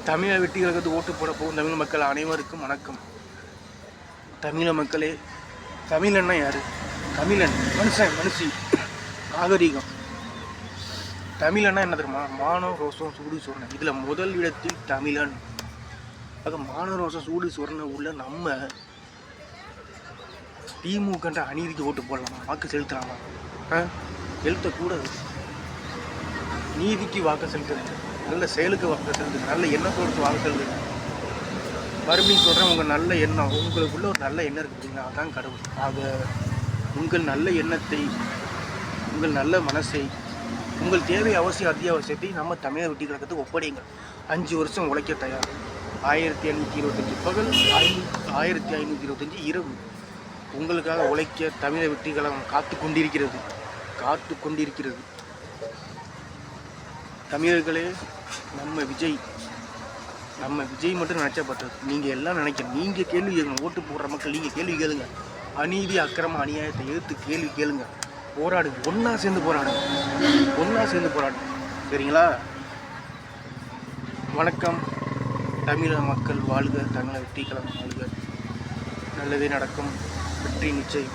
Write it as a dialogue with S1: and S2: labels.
S1: தமிழை வெட்டிகளுக்கு ஓட்டு போட போகும் தமிழ் மக்கள் அனைவருக்கும் வணக்கம். தமிழ மக்களே, தமிழன்னா யார்? தமிழன் மனுஷன், மனுஷி, நாகரீகம். தமிழன்னா என்ன தெரியுமா? மானம், ரோசம், சூடு, சொரணை. இதில் முதல் இடத்தில் தமிழன். ஆக மானம், ரோசம், சூடு, சொரணை உள்ள நம்ம திமுகன்ற அநீதிக்கு ஓட்டு போடலாமா? வாக்கு செலுத்தலாமா? செலுத்தக்கூடாது. நீதிக்கு வாக்கு செலுத்துங்க, நல்ல செயலுக்கு வாக்கு செலுத்துங்க, நல்ல எண்ணத்தோடு வாக்கு செலுத்துங்க. மறுபடியும் சொல்கிறேன், உங்கள் நல்ல எண்ணம், உங்களுக்குள்ள ஒரு நல்ல எண்ணம் இருக்குதுங்களா? அதான் கடவுள். ஆக உங்கள் நல்ல எண்ணத்தை, உங்கள் நல்ல மனசை, உங்கள் தேவை அவசியம் அத்தியாவசியத்தை நம்ம தமிழை வெட்டி கழகத்துக்கு ஒப்படைங்க. 5 வருஷம் உழைக்க தயார். 1525 பகல், 1525 இரவு உங்களுக்காக உழைக்க தமிழை வெற்றி கழகம் காத்து கொண்டிருக்கிறது. தமிழர்களே, நம்ம விஜய் மட்டும் நினச்சா பட்டது. நீங்கள் எல்லாம் நினைக்கணும். நீங்கள் கேள்வி கேளுங்க. ஓட்டு போடுற மக்கள் நீங்கள் கேள்வி கேளுங்க. அநீதி, அக்கிரம, அநியாயத்தை எதிர்த்து கேள்வி கேளுங்க. போராடுங்க. ஒன்றா சேர்ந்து போராடுங்க. சரிங்களா? வணக்கம். தமிழக மக்கள் வாழ்க. தமிழக வெற்றி கழகம் வாழ்க. நல்லதே நடக்கும். வெற்றி நிச்சயம்.